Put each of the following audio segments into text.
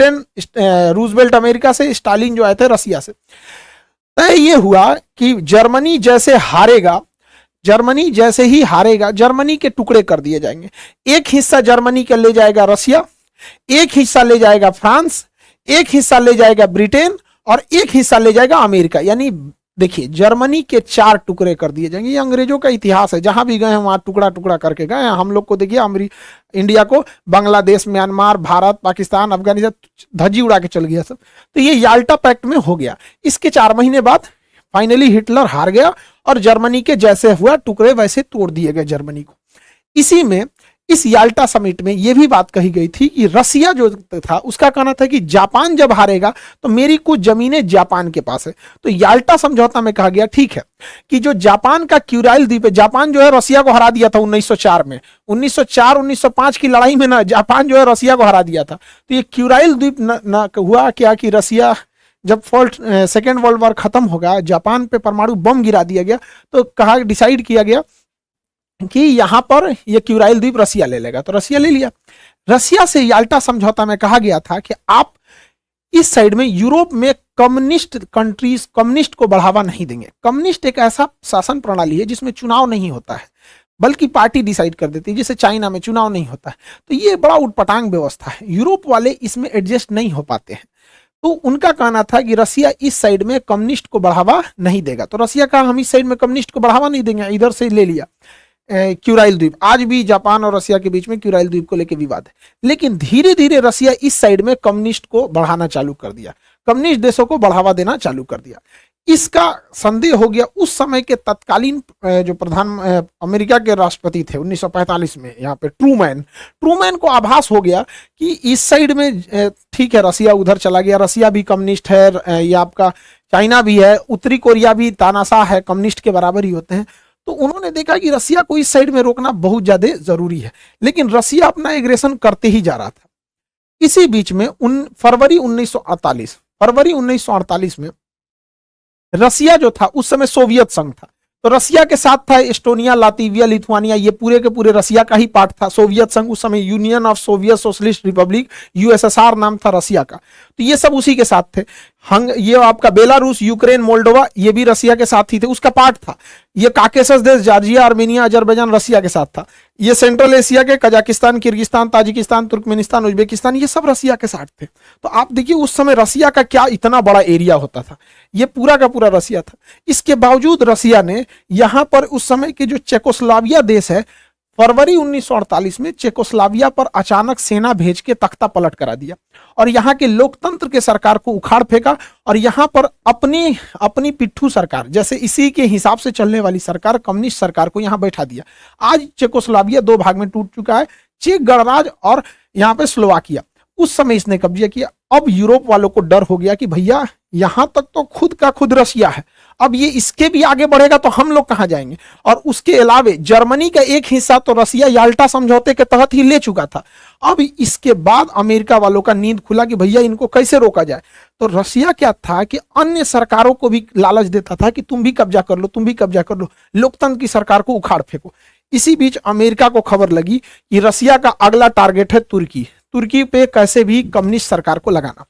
Britain, Roosevelt America से, Stalin जो आए थे रसिया से। तय ये हुआ कि जर्मनी जैसे हारेगा, जर्मनी जैसे ही हारेगा, जर्मनी के टुकड़े कर दिए जाएंगे। एक हिस्सा जर्मनी का ले जाएगा रसिया, एक हिस्सा ले जाएगा फ्रांस, एक हिस्सा ले जाएगा ब्रिटेन और एक हिस्सा ले जाएगा अमेरिका। यानी देखिए जर्मनी के 4 टुकड़े कर दिए जाएंगे। ये अंग्रेजों का इतिहास है, जहां भी गए हैं वहां टुकड़ा टुकड़ा करके गए हैं। हम लोग को देखिए इंडिया को बांग्लादेश, म्यांमार, भारत, पाकिस्तान, अफगानिस्तान धज्जी उड़ा के चल गया सब। तो ये याल्टा पैक्ट में हो गया। इसके 4 महीने बाद फाइनली हिटलर हार गया और जर्मनी के जैसे हुआ टुकड़े वैसे तोड़ दिए गए जर्मनी को। इसी में इस याल्टा समिट में यह भी बात कही गई थी कि रसिया जो था उसका कहना था कि जापान जब हारेगा तो मेरी कुछ जमीनें जापान के पास है। तो याल्टा समझौता में कहा गया ठीक है कि जो जापान का क्यूराइल द्वीप है, जापान जो है रसिया को हरा दिया था 1904 में, 1904-1905 की लड़ाई में ना जापान जो है रसिया को हरा दिया था। तो ये क्यूराइल द्वीप ना हुआ क्या कि रसिया जब सेकेंड वर्ल्ड वॉर खत्म हो गया, जापान पे परमाणु बम गिरा दिया गया, तो कहा डिसाइड किया गया कि यहां पर ये क्यूराइल द्वीप रसिया ले लेगा। तो रसिया ले लिया। रसिया से याल्टा समझौता में कहा गया था कि आप इस साइड में यूरोप में कम्युनिस्ट कंट्रीज, कम्युनिस्ट को बढ़ावा नहीं देंगे। कम्युनिस्ट एक ऐसा शासन प्रणाली है जिसमें चुनाव नहीं होता है, बल्कि पार्टी डिसाइड कर देती है, जैसे चाइना में चुनाव नहीं होता है। तो ये बड़ा उटपटांग व्यवस्था है, यूरोप वाले इसमें एडजस्ट नहीं हो पाते हैं। तो उनका कहना था कि रसिया इस साइड में कम्युनिस्ट को बढ़ावा नहीं देगा। तो रसिया कहा हम इस साइड में कम्युनिस्ट को बढ़ावा नहीं देंगे, इधर से ले लिया क्यूराइल द्वीप। आज भी जापान और रसिया के बीच में क्यूराइल द्वीप को लेकर विवाद है। लेकिन धीरे धीरे रसिया इस साइड में कम्युनिस्ट को बढ़ाना चालू कर दिया, कम्युनिस्ट देशों को बढ़ावा देना चालू कर दिया। इसका संदेह हो गया उस समय के तत्कालीन जो प्रधान अमेरिका के राष्ट्रपति थे 1945 में, यहाँ पे ट्रूमैन को आभास हो गया कि इस साइड में ठीक है रसिया उधर चला गया, रसिया भी कम्युनिस्ट है, ये आपका चाइना भी है, उत्तरी कोरिया भी तानाशाह है, कम्युनिस्ट के बराबर ही होते हैं। तो उन्होंने देखा कि रसिया को इस साइड में रोकना बहुत ज्यादा जरूरी है, लेकिन रसिया अपना एग्रेशन करते ही जा रहा था। इसी बीच में फरवरी 1948 में रसिया जो था उस समय सोवियत संघ था, तो रसिया के साथ था एस्टोनिया, लातविया, लिथुआनिया, ये पूरे के पूरे रसिया का ही पार्ट था। सोवियत संघ उस समय union of Soviet socialist Republic, USSR नाम था रसिया का, तो ये सब उसी के साथ थे। ये आपका बेलारूस, यूक्रेन, मोल्डोवा ये भी रसिया के साथ ही थे, उसका पार्ट था। ये काकेशस देश, जॉर्जिया, आर्मेनिया, अजरबैजान रसिया के साथ था। ये सेंट्रल एशिया के Kazakhstan, Kyrgyzstan, Tajikistan, Turkmenistan, Uzbekistan ये सब रसिया के साथ थे। तो आप देखिए उस समय रसिया का क्या इतना बड़ा एरिया होता था, ये पूरा का पूरा रसिया था। इसके बावजूद रसिया ने यहां पर उस समय के जो चेकोस्लाविया देश है, फरवरी 1948 में चेकोस्लाविया पर अचानक सेना भेज के तख्ता पलट करा दिया और यहाँ के लोकतंत्र के सरकार को उखाड़ फेंका और यहाँ पर अपनी पिट्ठू सरकार, जैसे इसी के हिसाब से चलने वाली सरकार, कम्युनिस्ट सरकार को यहाँ बैठा दिया। आज चेकोस्लाविया 2 भाग में टूट चुका है, चेक गणराज्य और यहाँ पे स्लोवाकिया। उस समय इसने कब्जा किया। अब यूरोप वालों को डर हो गया कि भैया यहां तक तो खुद का खुद रसिया है, अब ये इसके भी आगे बढ़ेगा तो हम लोग कहां जाएंगे। और उसके अलावे जर्मनी का एक हिस्सा तो रसिया याल्टा समझौते के तहत ही ले चुका था। अब इसके बाद अमेरिका वालों का नींद खुला कि भैया इनको कैसे रोका जाए। तो रसिया क्या था कि अन्य सरकारों को भी लालच देता था कि तुम भी कब्जा कर लो, तुम भी कब्जा कर लो, लोकतंत्र की सरकार को उखाड़ फेंको। इसी बीच अमेरिका को खबर लगी कि रसिया का अगला टारगेट है तुर्की पे कैसे भी कम्युनिस्ट सरकार को लगाना।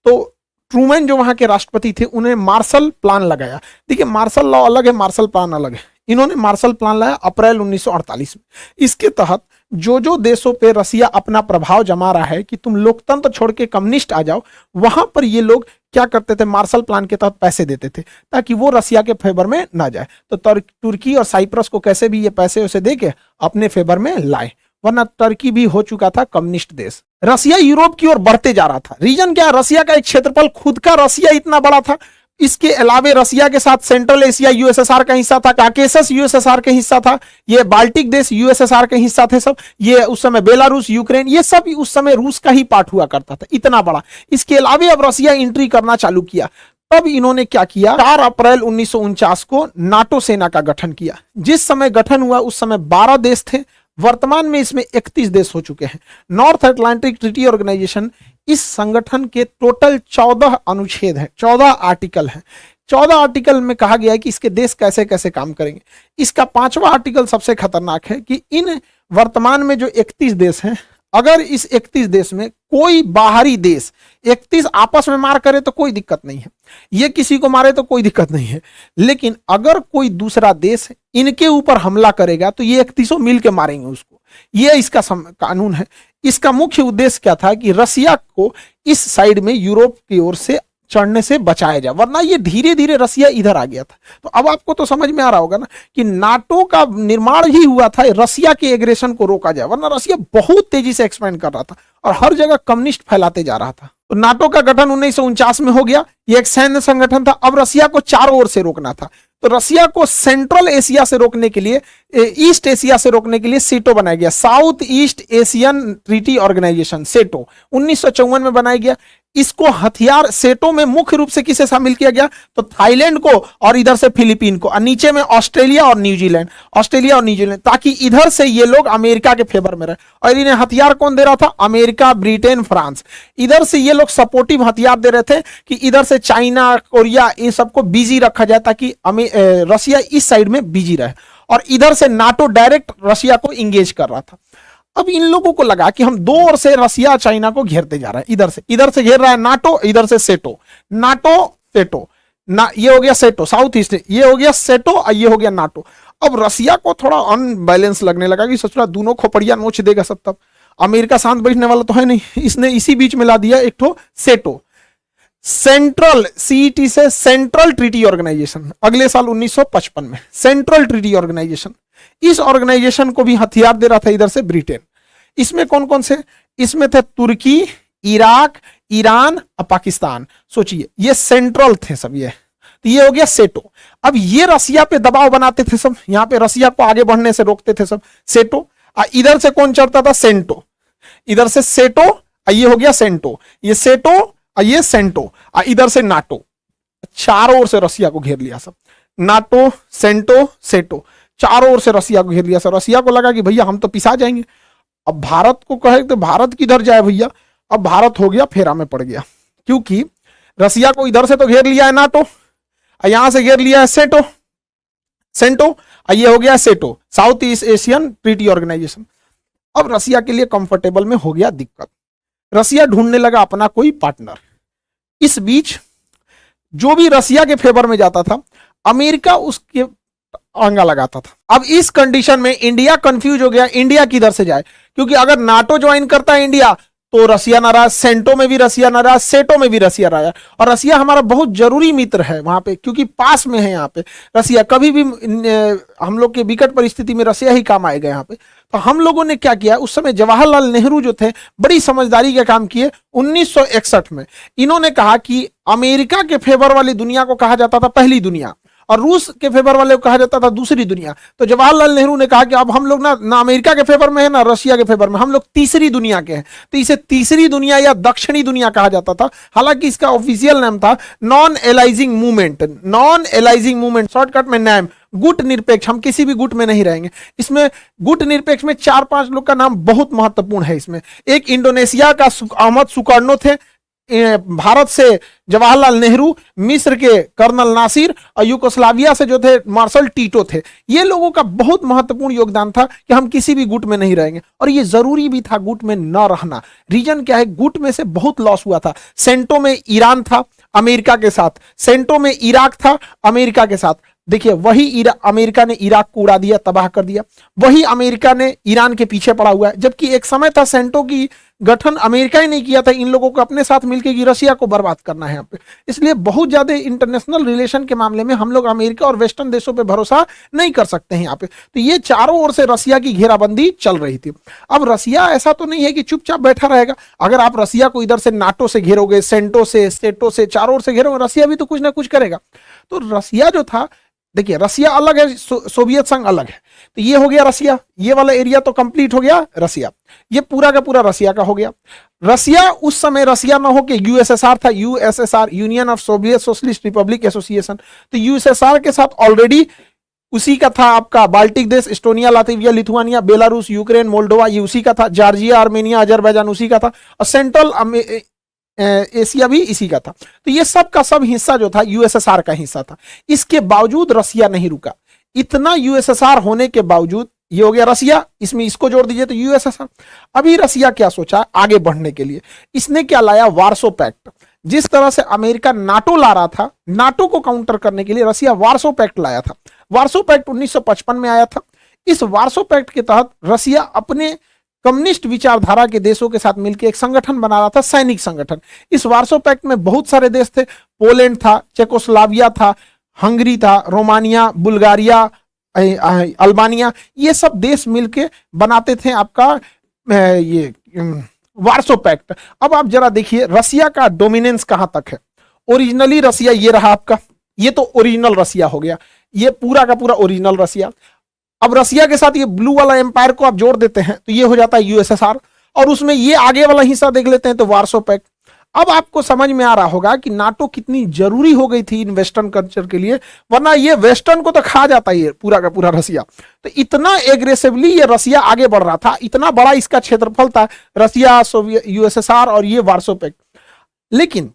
तो ट्रूमैन जो वहां के राष्ट्रपति थे उन्हें मार्शल प्लान लगाया। देखिए मार्शल लॉ अलग है, मार्शल प्लान अलग है। इन्होंने मार्शल प्लान लाया अप्रैल 1948 में। इसके तहत जो देशों पे रसिया अपना प्रभाव जमा रहा है कि तुम लोकतंत्र छोड़ के कम्युनिस्ट आ जाओ, वहां पर ये लोग क्या करते थे, मार्शल प्लान के तहत पैसे देते थे ताकि वो रसिया के फेवर में ना जाए। तो तुर्की और साइप्रस को कैसे भी ये पैसे उसे दे के अपने फेवर में लाए, वरना तुर्की भी हो चुका था कम्युनिस्ट देश। रसिया यूरोप की ओर बढ़ते जा रहा था। रीजन क्या है, रसिया का एक क्षेत्रफल खुद का रसिया इतना बड़ा था, इसके अलावे रसिया के साथ सेंट्रल एशिया यूएसएसआर का हिस्सा था, काकेशस यूएसएसआर का हिस्सा था, ये बाल्टिक देश यूएसएसआर के हिस्सा थे सब, ये उस समय बेलारूस, यूक्रेन ये सब उस समय रूस का ही पार्ट हुआ करता था, इतना बड़ा। इसके अलावे अब रसिया एंट्री करना चालू किया। तब इन्होंने क्या किया, 4 अप्रैल 1949 को नाटो सेना का गठन किया। जिस समय गठन हुआ उस समय 12 देश थे, वर्तमान में इसमें 31 देश हो चुके हैं। नॉर्थ अटलांटिक ट्रीटी ऑर्गेनाइजेशन, इस संगठन के टोटल 14 अनुच्छेद हैं, 14 आर्टिकल हैं। 14 आर्टिकल में कहा गया है कि इसके देश कैसे कैसे काम करेंगे। इसका 5वां आर्टिकल सबसे खतरनाक है कि इन वर्तमान में जो 31 देश हैं, अगर इस 31 देश में कोई बाहरी देश 31 आपस में मार करे तो कोई दिक्कत नहीं है, ये किसी को मारे तो कोई दिक्कत नहीं है, लेकिन अगर कोई दूसरा देश इनके ऊपर हमला करेगा तो ये 31 मिल के मारेंगे उसको। ये इसका कानून है। इसका मुख्य उद्देश्य क्या था कि रसिया को इस साइड में यूरोप की ओर से चढ़ने से बचाया जाए, वरना ये धीरे धीरे रसिया इधर आ गया था। तो अब आपको तो समझ में आ रहा होगा ना कि नाटो का निर्माण ही हुआ था रसिया के एग्रेशन को रोका जाए, वरना रसिया बहुत तेजी से एक्सपेंड कर रहा था और हर जगह कम्युनिस्ट फैलाते जा रहा था। तो नाटो का गठन 1949 में हो गया। ये एक सैन्य संगठन था। अब रसिया को चारों ओर से रोकना था, तो रसिया को सेंट्रल एशिया से रोकने के लिए, ईस्ट एशिया से रोकने के लिए सेटो बनाया गया, South East Asian Treaty Organisation, SEATO 1954 में बनाया गया। इसको हथियार सेटो में मुख्य रूप से किसे शामिल किया गया, तो थाईलैंड को और इधर से फिलीपीन को, और नीचे में ऑस्ट्रेलिया और न्यूजीलैंड, ताकि इधर से ये लोग अमेरिका के फेवर में रहे। और इन्हें हथियार कौन दे रहा था, अमेरिका, ब्रिटेन, फ्रांस। इधर से ये लोग सपोर्टिव हथियार दे रहे थे कि इधर से चाइना, कोरिया, इन सबको बिजी रखा जाए ताकि रसिया इस साइड में बिजी रहे, और इधर से नाटो डायरेक्ट रसिया को इंगेज कर रहा था। अब इन लोगों को लगा कि हम दो ओर से रसिया चाइना को घेरते जा रहे हैं, इधर से घेर रहा है नाटो, इधर से सेटो, नाटो सेटो ना, ये हो गया सेटो साउथ ईस्ट, ये हो गया सेटो और ये हो गया नाटो। अब रसिया को थोड़ा अनबैलेंस लगने लगा कि सचुरा दोनों खोपड़िया नोच देगा सब, तब अमेरिका शांत बैठने वाला तो है नहीं, इसने इसी बीच में ला दिया एक ठो सेटो, सेंट्रल, सीईटी से सेंट्रल ट्रीटी ऑर्गेनाइजेशन, अगले साल 1955 में सेंट्रल ट्रीटी ऑर्गेनाइजेशन। इस ऑर्गेनाइजेशन को भी हथियार दे रहा था इधर से ब्रिटेन। इसमें कौन कौन से, इसमें थे तुर्की, इराक, ईरान और पाकिस्तान। सोचिए ये सेंट्रल थे सब, ये हो गया सेटो। अब ये रसिया पे दबाव बनाते थे सब, यहां पे रसिया को आगे बढ़ने से रोकते थे सब, सेटो। इधर से कौन चढ़ता था, सेंटो, इधर से सेटो, ये हो गया सेंटो, ये सेटो, ये सेंटो, इधर से नाटो। चारों ओर से रसिया को घेर लिया सब, नाटो, सेंटो, सेटो, चारों ओर से रसिया को घेर लिया सब। रसिया को लगा कि भैया हम तो पिसा जाएंगे। अब भारत को कहे तो भारत किधर जाए भैया, अब भारत हो गया फेरा में पड़ गया, क्योंकि रसिया को इधर से तो घेर लिया है नाटो, यहां से घेर लिया है सेटो, सेंटो, ये हो गया SEATO, South East Asian Treaty Organisation. अब रसिया के लिए कंफर्टेबल में हो गया दिक्कत, रसिया ढूंढने लगा अपना कोई पार्टनर। इस बीच जो भी रसिया के फेवर में जाता था, अमेरिका उसके आंगा लगाता था। अब इस कंडीशन में इंडिया कंफ्यूज हो गया, इंडिया किधर से जाए, क्योंकि अगर नाटो ज्वाइन करता है इंडिया तो रसिया नाराज, सेंटो में भी रसिया नाराज, सेटो में भी रसिया नाराज, और रसिया हमारा बहुत जरूरी मित्र है वहां पे, क्योंकि पास में है यहाँ पे रसिया, कभी भी हम लोग के विकट परिस्थिति में रसिया ही काम आएगा यहाँ पे। तो हम लोगों ने क्या किया, उस समय जवाहरलाल नेहरू जो थे बड़ी समझदारी का काम किए। 1961 में इन्होंने कहा कि अमेरिका के फेवर वाली दुनिया को कहा जाता था पहली दुनिया, और रूस के फेवर वाले को कहा जाता था दूसरी दुनिया। तो जवाहरलाल नेहरू ने कहा कि अब हम लोग ना अमेरिका के फेवर में है ना रशिया के फेवर में, हम लोग तीसरी दुनिया के हैं। तो इसे तीसरी दुनिया या दक्षिणी दुनिया कहा जाता था। हालांकि इसका ऑफिशियल नाम था non aliasing movement, non aliasing movement, shortcut में नाम गुट निरपेक्ष, हम किसी भी गुट में नहीं रहेंगे। इसमें गुट निरपेक्ष में 4-5 लोग का नाम बहुत महत्वपूर्ण है। इसमें एक इंडोनेशिया का अहमद सुकार्नो थे, भारत से जवाहरलाल नेहरू, मिस्र के कर्नल नासिर और यूगोस्लाविया से जो थे मार्शल टीटो थे। ये लोगों का बहुत महत्वपूर्ण योगदान था कि हम किसी भी गुट में नहीं रहेंगे, और ये जरूरी भी था गुट में न रहना। रीजन क्या है, गुट में से बहुत लॉस हुआ था। सेंटो में ईरान था अमेरिका के साथ, सेंटो में इराक था अमेरिका के साथ। देखिए वही अमेरिका ने इराक को उड़ा दिया, तबाह कर दिया। वही अमेरिका ने ईरान के पीछे पड़ा हुआ है, जबकि एक समय था सेंटो की गठन अमेरिका ही नहीं किया था, इन लोगों को अपने साथ मिलकर की रसिया को बर्बाद करना है यहाँ पे। इसलिए बहुत ज्यादा इंटरनेशनल रिलेशन के मामले में हम लोग अमेरिका और वेस्टर्न देशों पे भरोसा नहीं कर सकते हैं यहाँ पे। तो ये चारों ओर से रसिया की घेराबंदी चल रही थी। अब रसिया ऐसा तो नहीं है कि चुपचाप बैठा रहेगा। अगर आप रसिया को इधर से नाटो से घेरोगे, सेंटो से, सेटो से, चारों ओर से घेरोगे, रसिया भी तो कुछ ना कुछ करेगा। तो रसिया जो था, देखिए रसिया अलग है, सोवियत संघ अलग है। तो ये हो गया रसिया, ये वाला एरिया तो कंप्लीट हो गया रसिया, ये पूरा का पूरा रसिया का हो गया। रसिया उस समय रसिया ना हो के यूएसएसआर था, USSR, union of Soviet socialist Republic association. तो यूएसएसआर के साथ ऑलरेडी उसी का था आपका बाल्टिक देश, Estonia, Latvia, Lithuania, Belarus, Ukraine, Moldova, ये उसी का था। जॉर्जिया, आर्मेनिया, अजरबैजान उसी का था, और सेंट्रल एशिया भी इसी का था। तो ये सब का सब हिस्सा जो था यूएसएसआर का हिस्सा था। इसके बावजूद रसिया नहीं रुका। इतना यूएसएसआर होने के बावजूद ये हो गया रसिया, इसमें इसको जोड़ दीजिए तो यूएसएसआर। अभी रसिया क्या सोचा आगे बढ़ने के लिए, इसने क्या लाया, वार्सो पैक्ट। जिस तरह से अमेरिका नाटो ला रहा था, नाटो को काउंटर करने के लिए रसिया वार्सो पैक्ट लाया था। वार्सो पैक्ट 1955 में आया था। इस वार्सो पैक्ट के तहत रसिया अपने कम्युनिस्ट विचारधारा के देशों के साथ मिलकर एक संगठन बना रहा था, सैनिक संगठन। इस वार्सो पैक्ट में बहुत सारे देश थे, पोलैंड था, चेकोस्लोवाकिया था, हंगरी था, रोमानिया, बुल्गारिया, अल्बानिया, ये सब देश मिलके बनाते थे आपका ये वार्सो पैक्ट। अब आप जरा देखिए रसिया का डोमिनेंस कहां तक है। ओरिजिनली रसिया ये रहा आपका, ये तो ओरिजिनल रसिया हो गया, ये पूरा का पूरा ओरिजिनल रसिया। अब रसिया के साथ ये ब्लू वाला एम्पायर को आप जोड़ देते हैं तो ये हो जाता है यूएसएसआर, और उसमें ये आगे वाला हिस्सा देख लेते हैं तो वार्सो पैक्ट। अब आपको समझ में आ रहा होगा कि नाटो कितनी जरूरी हो गई थी इन वेस्टर्न कल्चर के लिए, वरना ये वेस्टर्न को तो खा जाता है ये पूरा का पूरा रसिया। तो इतना एग्रेसिवली ये रसिया आगे बढ़ रहा था, इतना बड़ा इसका क्षेत्रफल था, रसिया, सोवियत, यूएसएसआर और ये वार्सो पैक्ट। लेकिन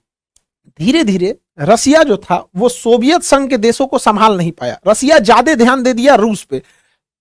धीरे धीरे रसिया जो था वो सोवियत संघ के देशों को संभाल नहीं पाया। रसिया ज्यादा ध्यान दे दिया रूस पे,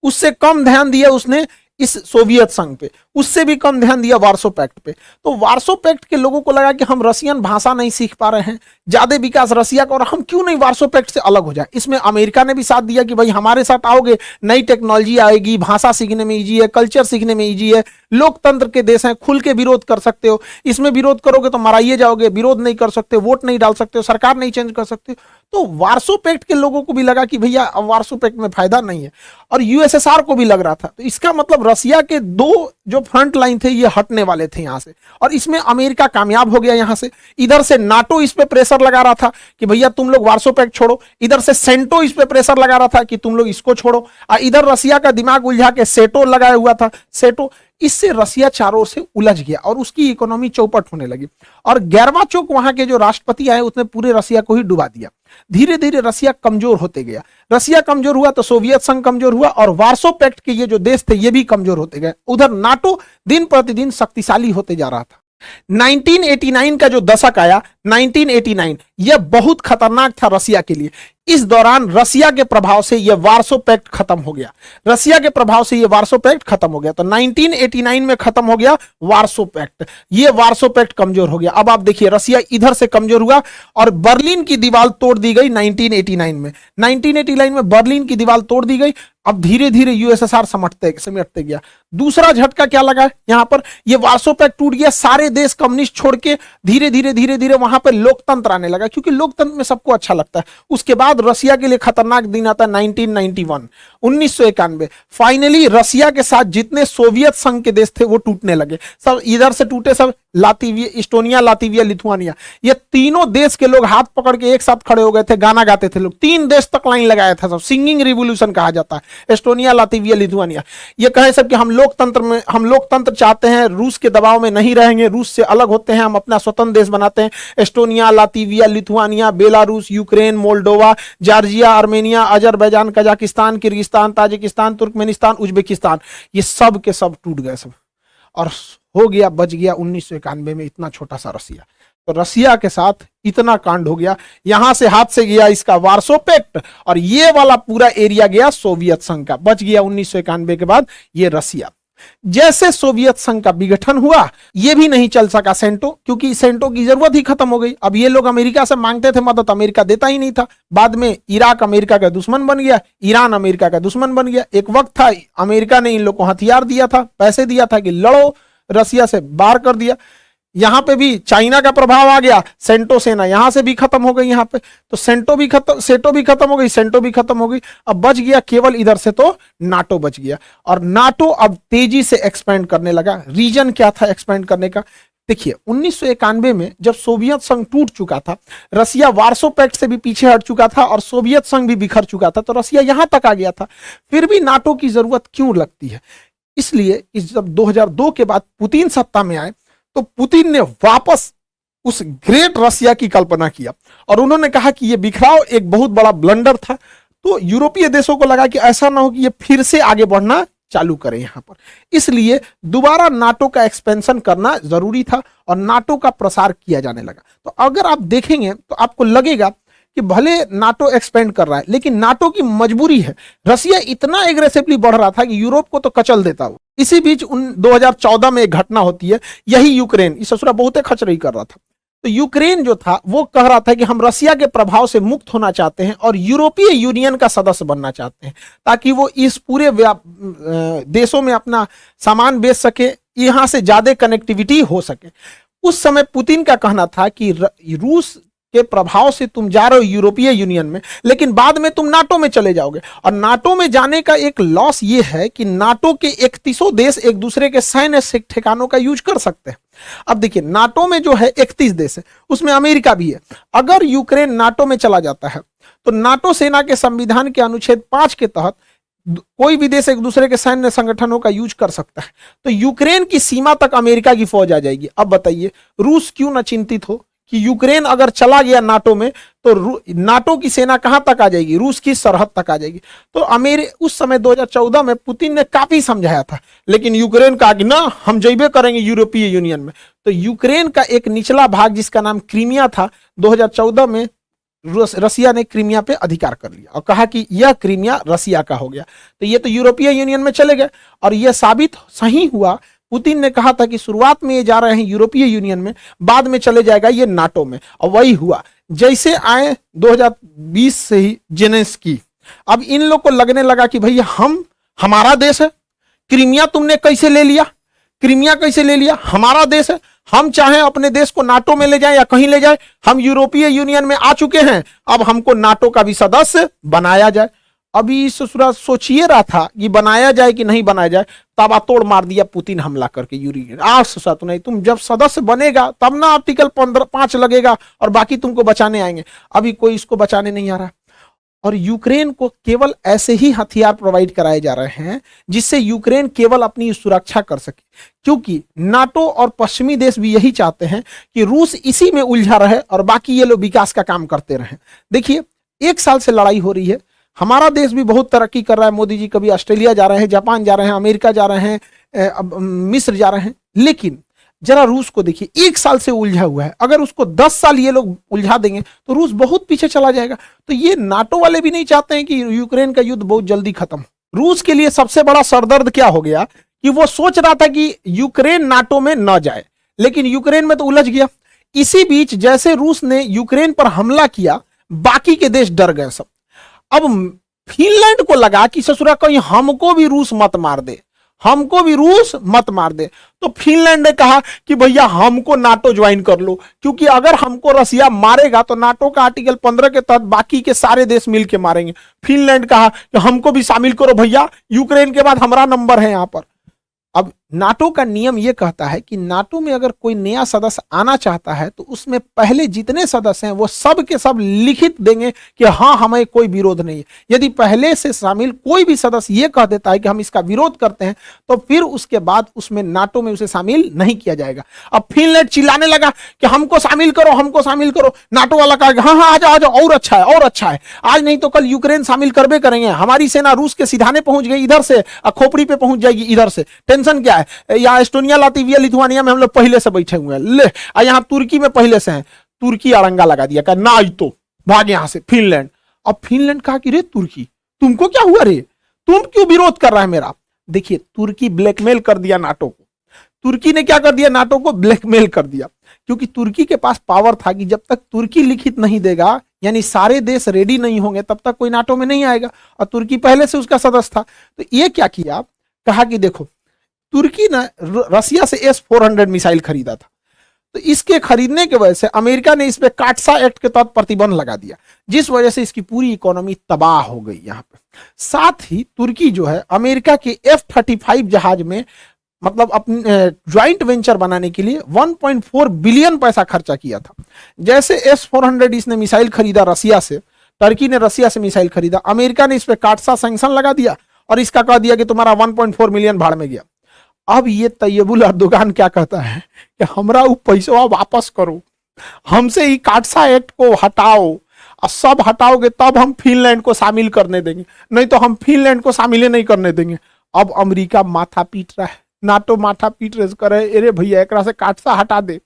उससे कम ध्यान दिया उसने इस सोवियत संघ पे, उससे भी कम ध्यान दिया वार्सो पैक्ट पे। तो वार्सो पैक्ट के लोगों को लगा कि हम रसियन भाषा नहीं सीख पा रहे हैं, ज्यादा विकास रसिया का, और हम क्यों नहीं वार्सो पैक्ट से अलग हो जाए। इसमें अमेरिका ने भी साथ दिया कि भाई हमारे साथ आओगे, नई टेक्नोलॉजी आएगी, भाषा सीखने में इजी है, कल्चर सीखने में इजी है, लोकतंत्र के देश हैं, खुल के विरोध कर सकते हो, इसमें विरोध करोगे तो मराइए जाओगे, विरोध नहीं कर सकते, वोट नहीं डाल सकते हो, सरकार नहीं चेंज कर सकते। तो वार्सो पैक्ट के लोगों को भी लगा कि भैया अब वार्सो पैक्ट में फायदा नहीं है, और यूएसएसआर को भी लग रहा था। तो इसका मतलब रसिया के दो जो फ्रंट लाइन थे ये हटने वाले थे यहां से, और इसमें अमेरिका कामयाब हो गया यहां से। इधर से नाटो इस पे प्रेशर लगा रहा था कि भैया तुम लोग वार्सो पैक्ट छोड़ो, इधर से सेंटो इस पे प्रेशर लगा रहा था कि तुम लोग इसको छोड़ो, और इधर रसिया का दिमाग उलझा के सेटो लगाया हुआ था, सेटो। इससे रसिया चारों ओर से उलझ गया और उसकी इकोनॉमी चौपट होने लगी, और गैर्बाचोव वहां के जो राष्ट्रपति आए उसने पूरे रसिया को ही डुबा दिया। धीरे धीरे रसिया कमजोर होते गया, रसिया कमजोर हुआ तो सोवियत संघ कमजोर हुआ, और वार्सो पैक्ट के ये जो देश थे ये भी कमजोर होते गए। उधर नाटो दिन प्रतिदिन शक्तिशाली होते जा रहा था। 1989 का जो दशक आया, 1989, यह बहुत खतरनाक था रसिया के लिए। इस दौरान रसिया के प्रभाव से यह वार्सो पैक्ट खत्म हो गया, रसिया के प्रभाव से यह वार्सो पैक्ट खत्म हो गया। तो 1989 में खत्म हो गया वार्सो पैक्ट, यह वार्सो पैक्ट कमजोर हो गया। अब आप देखिए रसिया इधर से कमजोर हुआ और बर्लिन की दीवार तोड़ दी गई 1989 में। 1989 में बर्लिन की दीवार तोड़ दी गई। अब धीरे धीरे यूएसएसआर समेटते गया। दूसरा झटका क्या लगा यहां पर, यह वार्सो पैक्ट टूट गया, सारे देश कम्युनिस्ट छोड़ के धीरे धीरे वहां पर लोकतंत्र आने लगा, क्योंकि लोकतंत्र में सबको अच्छा लगता है। उसके बाद रसिया के लिए खतरनाक दिन आता है 1991, 1991। फाइनली रसिया के साथ जितने सोवियत संघ के देश थे वो टूटने लगे, सब इधर से टूटे, सब लातविया, इस्टोनिया, लातविया, लिथुआनिया, ये तीनों देश के लोग हाथ पकड़ के एक साथ खड़े हो गए थे, गाना गाते थे लोग, 3 देश तक लाइन लगाया था, सब सिंगिंग रिवॉल्यूशन कहा जाता है, एस्टोनिया, लातविया, लिथुआनिया। ये कहे सब कि हम लोकतंत्र चाहते हैं, रूस के दबाव में नहीं रहेंगे, रूस से अलग होते हैं, हम अपना स्वतंत्र देश बनाते हैं। Estonia, Latvia, Lithuania, Belarus, Ukraine, Moldova, Georgia, Armenia, Azerbaijan, Kazakhstan, Kyrgyzstan, Tajikistan, Turkmenistan, Uzbekistan, ये सब के सब टूट गए सब, और हो गया, बच गया 1991 में इतना छोटा सा रसिया। तो रसिया के साथ इतना कांड हो गया, यहां से हाथ से गया इसका वार्सो पैक्ट, और ये वाला पूरा एरिया गया सोवियत संघ का, बच गया 1991 के बाद ये रसिया। जैसे सोवियत संघ का विघटन हुआ, ये भी नहीं चल सका सेंटो, क्योंकि सेंटो की जरूरत ही खत्म हो गई। अब ये लोग अमेरिका से मांगते थे मदद, अमेरिका देता ही नहीं था। बाद में इराक अमेरिका का दुश्मन बन गया, ईरान अमेरिका का दुश्मन बन गया। एक वक्त था अमेरिका ने इन लोग को हथियार दिया था, पैसे दिया था कि लड़ो, रसिया से बाहर कर दिया। यहां पे भी चाइना का प्रभाव आ गया, सेंटो सेना यहां से भी खत्म हो गई यहां पे, तो सेटो भी खत्म हो गई, सेंटो भी खत्म हो गई। अब बच गया केवल इधर से तो नाटो बच गया, और नाटो अब तेजी से एक्सपेंड करने लगा। रीजन क्या था एक्सपेंड करने का, देखिए 1991 में जब सोवियत संघ टूट चुका था, रसिया वार्सो पैक्ट से भी पीछे हट चुका था, और सोवियत संघ भी बिखर चुका था, तो रसिया यहां तक आ गया था। फिर भी नाटो की जरूरत क्यों लगती है, इसलिए जब 2002 के बाद पुतिन सत्ता में आए तो पुतिन ने वापस उस ग्रेट रसिया की कल्पना किया, और उन्होंने कहा कि यह बिखराव एक बहुत बड़ा ब्लंडर था। तो यूरोपीय देशों को लगा कि ऐसा ना हो कि ये फिर से आगे बढ़ना चालू करें यहां पर, इसलिए दोबारा नाटो का एक्सपेंशन करना जरूरी था और नाटो का प्रसार किया जाने लगा। तो अगर आप देखेंगे तो आपको लगेगा कि भले नाटो एक्सपेंड कर रहा है लेकिन नाटो की मजबूरी है। रसिया इतना एग्रेसिवली बढ़ रहा था कि यूरोप को तो कचल देता वो। इसी बीच 2014 में एक घटना होती है, यही यूक्रेन, इस ससुरा बहुत खचरई कर रहा था। तो यूक्रेन जो था वो कह रहा था कि हम रसिया के प्रभाव से मुक्त होना चाहते हैं और यूरोपीय यूनियन का सदस्य बनना चाहते हैं, ताकि वो इस पूरे देशों में अपना सामान बेच सके, यहां से ज्यादा कनेक्टिविटी हो सके। उस समय पुतिन का कहना था कि रूस के प्रभाव से तुम जा रहे हो यूरोपीय यूनियन में, लेकिन बाद में तुम नाटो में चले जाओगे। और नाटो में जाने का एक लॉस ये है कि नाटो के 31 देश एक दूसरे के सैन्य ठिकानों का यूज कर सकते हैं। अब देखिए, नाटो में जो है 31 देश है, उसमें अमेरिका भी है। अगर यूक्रेन नाटो में चला जाता है तो नाटो सेना के संविधान के अनुच्छेद 5 के तहत कोई भी देश एक दूसरे के सैन्य संगठनों का यूज कर सकता है। तो यूक्रेन की सीमा तक अमेरिका की फौज आ जाएगी। अब बताइए, रूस क्यों ना चिंतित हो कि यूक्रेन अगर चला गया नाटो में तो नाटो की सेना कहां तक आ जाएगी, रूस की सरहद तक आ जाएगी। तो उस समय 2014 में पुतिन ने काफी समझाया था, लेकिन यूक्रेन कहा कि ना, हम जइबे करेंगे यूरोपीय यूनियन में। तो यूक्रेन का एक निचला भाग जिसका नाम क्रीमिया था, 2014 में रसिया ने क्रीमिया पे अधिकार कर लिया और कहा कि यह क्रीमिया रसिया का हो गया। तो ये तो यूरोपीय यूनियन में चले गए और यह साबित सही हुआ। पुतिन ने कहा था कि शुरुआत में ये जा रहे हैं यूरोपीय यूनियन में, बाद में चले जाएगा ये नाटो में, और वही हुआ। जैसे आए 2020 से ही जेलेंस्की, अब इन लोग को लगने लगा कि भैया हमारा देश है, क्रीमिया तुमने कैसे ले लिया, क्रीमिया कैसे ले लिया, हमारा देश है, हम चाहे अपने देश को नाटो में ले जाएं या कहीं ले जाए, हम यूरोपीय यूनियन में आ चुके हैं, अब हमको नाटो का भी सदस्य बनाया जाए। अभी ससुरा सोचिए रहा था कि बनाया जाए कि नहीं बनाया जाए, तब तोड़ मार दिया पुतिन हमला करके यूक्रेन। आज ससुरा तो नहीं, तुम जब सदस्य बनेगा तब ना आर्टिकल 5 लगेगा और बाकी तुमको बचाने आएंगे। अभी कोई इसको बचाने नहीं आ रहा। और यूक्रेन को केवल ऐसे ही हथियार प्रोवाइड कराए जा रहे हैं जिससे यूक्रेन केवल अपनी सुरक्षा कर सके, क्योंकि नाटो और पश्चिमी देश भी यही चाहते हैं कि रूस इसी में उलझा रहे और बाकी ये लोग विकास का काम करते रहें। देखिए, 1 साल से लड़ाई हो रही है, हमारा देश भी बहुत तरक्की कर रहा है। मोदी जी कभी ऑस्ट्रेलिया जा रहे हैं, जापान जा रहे हैं, अमेरिका जा रहे हैं, मिस्र जा रहे हैं, लेकिन जरा रूस को देखिए, 1 साल से उलझा हुआ है। अगर उसको 10 साल ये लोग उलझा देंगे तो रूस बहुत पीछे चला जाएगा। तो ये नाटो वाले भी नहीं चाहते हैं कि यूक्रेन का युद्ध बहुत जल्दी खत्म हो। रूस के लिए सबसे बड़ा सरदर्द क्या हो गया कि वो सोच रहा था कि यूक्रेन नाटो में न जाए, लेकिन यूक्रेन में तो उलझ गया। इसी बीच जैसे रूस ने यूक्रेन पर हमला किया, बाकी के देश डर गए सब। अब फिनलैंड को लगा कि ससुरा कहीं हमको भी रूस मत मार दे, हमको भी रूस मत मार दे। तो फिनलैंड ने कहा कि भैया हमको नाटो ज्वाइन कर लो, क्योंकि अगर हमको रसिया मारेगा तो नाटो का आर्टिकल 15 के तहत बाकी के सारे देश मिलके मारेंगे। फिनलैंड कहा कि हमको भी शामिल करो भैया, यूक्रेन के बाद हमारा नंबर है यहां पर। अब नाटो का नियम यह कहता है कि नाटो में अगर कोई नया सदस्य आना चाहता है तो उसमें पहले जितने सदस्य हैं वो सब के सब लिखित देंगे कि हाँ, हमें कोई विरोध नहीं है। यदि पहले से शामिल कोई भी सदस्य ये कह देता है कि हम इसका विरोध करते हैं तो फिर उसके बाद उसमें नाटो में उसे शामिल नहीं किया जाएगा। अब फिनलैंड चिल्लाने लगा कि हमको शामिल करो, हमको शामिल करो। नाटो वाला कहा हाँ हाँ, आ जाओ आ जाओ, और अच्छा है और अच्छा है, आज नहीं तो कल यूक्रेन शामिल करबे करेंगे। हमारी सेना रूस के सिधाने पहुंच गई इधर से, खोपड़ी पे पहुंच जाएगी इधर से, टेंशन क्या है। यहाँ एस्टोनिया, लातविया, लिथुआनिया में हम लोग पहले से बैठे हुए हैं, ले यहाँ तुर्की में पहले से हैं। तुर्की अड़ंगा लगा दिया, कहा ना तो भाग यहां से फिनलैंड। अब फिनलैंड कहा कि रे तुर्की, तुमको क्या हुआ रे, तुम क्यों विरोध कर रहा है मेरा। देखिए, तुर्की ब्लैकमेल कर दिया नाटो को। तुर्की ने क्या कर दिया, नाटो को ब्लैकमेल कर दिया, क्योंकि तुर्की के पास पावर था कि जब तक तुर्की लिखित नहीं देगा, यानी सारे देश रेडी नहीं होंगे, तब तक कोई नाटो में नहीं आएगा। और तुर्की पहले से उसका सदस्य था। तो ये क्या किया, कहा कि देखो, तुर्की ने रसिया से S-400 मिसाइल खरीदा था, तो इसके खरीदने की वजह से अमेरिका ने इस पे काटसा एक्ट के तहत प्रतिबंध लगा दिया, जिस वजह से इसकी पूरी इकोनॉमी तबाह हो गई यहाँ पे। साथ ही तुर्की जो है अमेरिका के F-35 जहाज में, मतलब अपने ज्वाइंट वेंचर बनाने के लिए 1.4 बिलियन पैसा खर्चा किया था। जैसे S-400 इसने मिसाइल खरीदा रसिया से, टर्की ने रसिया से मिसाइल खरीदा, अमेरिका ने इस पे काटसा सैंक्शन लगा दिया और इसका कह दिया कि तुम्हारा 1.4 मिलियन भाड़ में गया। अब ये तैयबुल अर्दोगान क्या कहता है कि हमरा वो पैसा वापस करो, हमसे ही काटसा एक्ट को हटाओ, और सब हटाओगे तब हम फिनलैंड को शामिल करने देंगे, नहीं तो हम फिनलैंड को शामिल नहीं करने देंगे। अब अमेरिका माथा पीट रहा है, नाटो माथा पीट रहे करे, अरे भैया एकरा से काटसा हटा दे,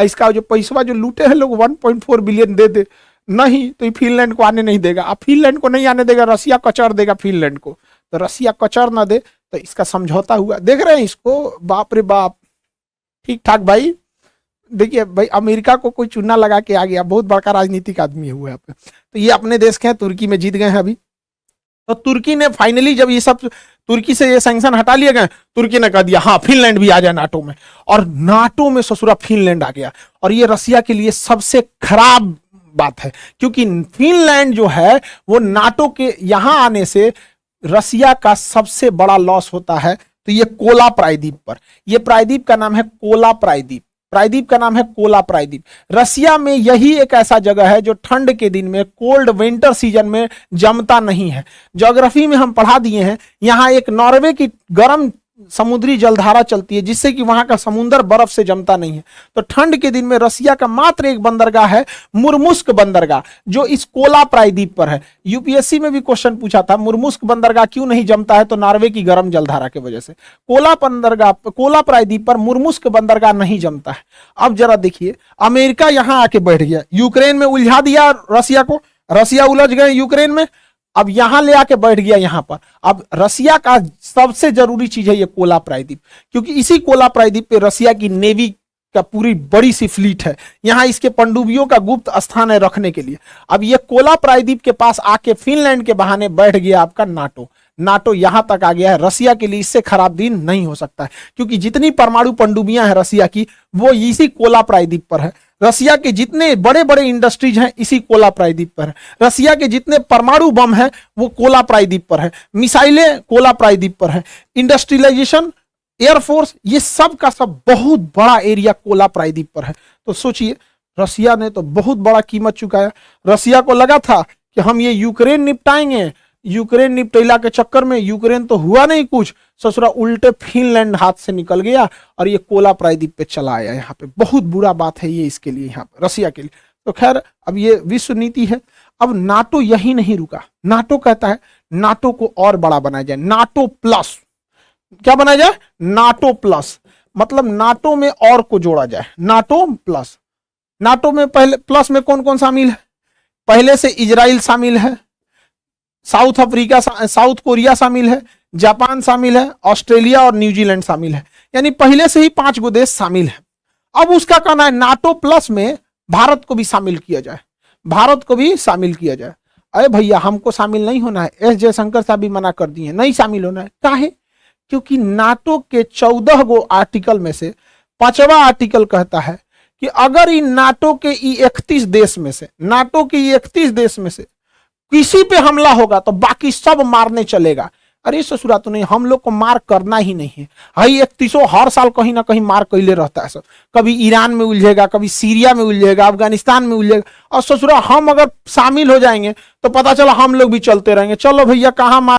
इसका जो पैसा जो लूटे हैं लोग 1.4 बिलियन दे दे, नहीं तो ये फिनलैंड को आने नहीं देगा। अब फिनलैंड को नहीं आने देगा, रसिया कचर देगा फिनलैंड को, तो रसिया कचर ना दे तो इसका समझौता हुआ। देख रहे हैं इसको, बाप रे बाप, ठीक ठाक भाई। देखिए भाई, अमेरिका को कोई चुना लगा के आ गया, बहुत बड़का राजनीतिक आदमी हुआ है। तो ये अपने देश के हैं, तुर्की में जीत गए हैं अभी। तो तुर्की ने फाइनली जब ये सब तुर्की से ये सैंक्शन हटा लिए गए, तुर्की ने कह दिया हाँ फिनलैंड भी आ जाए नाटो में, और नाटो में ससुरा फिनलैंड आ गया। और ये रसिया के लिए सबसे खराब बात है, क्योंकि फिनलैंड जो है वो नाटो के यहां आने से रसिया का सबसे बड़ा लॉस होता है। तो ये कोला प्रायद्वीप पर, ये प्रायद्वीप का नाम है कोला प्रायद्वीप, प्रायद्वीप का नाम है कोला प्रायद्वीप। रसिया में यही एक ऐसा जगह है जो ठंड के दिन में, कोल्ड विंटर सीजन में जमता नहीं है। ज्योग्राफी में हम पढ़ा दिए हैं, यहाँ एक नॉर्वे की गर्म समुद्री जलधारा चलती है जिससे कि वहां का समुद्र बर्फ से जमता नहीं है। तो ठंड के दिन में रसिया का मात्र एक बंदरगाह है, मुर्मुस्क बंदरगाह, जो इस कोला प्रायद्वीप पर है। यूपीएससी में भी क्वेश्चन पूछा था, मुर्मुस्क बंदरगाह क्यों नहीं जमता है, तो नॉर्वे की गर्म जलधारा की वजह से। कोला बंदरगाह, कोला प्रायद्वीप पर मुर्मुस्क बंदरगाह नहीं जमता है। अब जरा देखिए, अमेरिका यहां आके बैठ गया, यूक्रेन में उलझा दिया रसिया को, रसिया उलझ गए यूक्रेन में, अब यहां ले आके बैठ गया यहां पर। अब रसिया का सबसे जरूरी चीज है ये कोला प्रायद्वीप, क्योंकि इसी कोला प्रायद्वीप पे रसिया की नेवी का पूरी बड़ी सी फ्लीट है, यहां इसके पनडुब्बियों का गुप्त स्थान है रखने के लिए। अब ये कोला प्रायद्वीप के पास आके फिनलैंड के बहाने बैठ गया आपका नाटो, नाटो यहां तक आ गया है। रसिया के लिए इससे खराब दिन नहीं हो सकता है, क्योंकि जितनी परमाणु पनडुब्बियां हैं रसिया की, वो इसी कोला प्रायद्वीप पर है। रसिया के जितने बड़े बड़े इंडस्ट्रीज हैं इसी कोला प्रायद्वीप पर है। रसिया के जितने परमाणु बम हैं वो कोला प्रायद्वीप पर है, मिसाइलें कोला प्रायद्वीप पर है, इंडस्ट्रियलाइजेशन, एयरफोर्स, ये सब का सब बहुत बड़ा एरिया कोला प्रायद्वीप पर है। तो सोचिए, रसिया ने तो बहुत बड़ा कीमत चुकाया। रसिया को लगा था कि हम ये यूक्रेन निपटाएंगे, यूक्रेन निपटेला के चक्कर में यूक्रेन तो हुआ नहीं कुछ, ससुरा उल्टे फिनलैंड हाथ से निकल गया और ये कोला प्रायद्वीप पे चला आया। यहाँ पे बहुत बुरा बात है ये इसके लिए, यहाँ पे रसिया के लिए। तो खैर, अब ये विश्व नीति है। अब नाटो यही नहीं रुका, नाटो कहता है नाटो को और बड़ा बनाया जाए, नाटो प्लस। क्या बनाया जाए? नाटो प्लस, मतलब नाटो में और को जोड़ा जाए, नाटो प्लस। नाटो में पहले प्लस में कौन कौन शामिल है? पहले से इजराइल शामिल है, साउथ अफ्रीका, साउथ कोरिया शामिल है, जापान शामिल है, ऑस्ट्रेलिया और न्यूजीलैंड शामिल है, यानी पहले से ही 5 गो देश शामिल है। अब उसका कहना है नाटो प्लस में भारत को भी शामिल किया जाए, भारत को भी शामिल किया जाए। अरे भैया, हमको शामिल नहीं होना है, एस जयशंकर साहब भी मना कर दिए, नहीं शामिल होना है। काहे? क्योंकि नाटो के 14 गो आर्टिकल में से 5वां आर्टिकल कहता है कि अगर इन नाटो के 31 देश में से, नाटो के 31 देश में से किसी पे हमला होगा तो बाकी सब मारने चलेगा। अरे ससुरा, तो नहीं, हम लोग को मार करना ही नहीं है। हाई 31 हर साल कहीं ना कहीं मार कैले रहता है सब, कभी ईरान में उलझेगा, कभी सीरिया में उलझेगा, अफगानिस्तान में उलझेगा। और ससुरा, हम अगर शामिल हो जाएंगे तो पता चला हम लोग भी चलते रहेंगे, चलो भैया कहाँ मार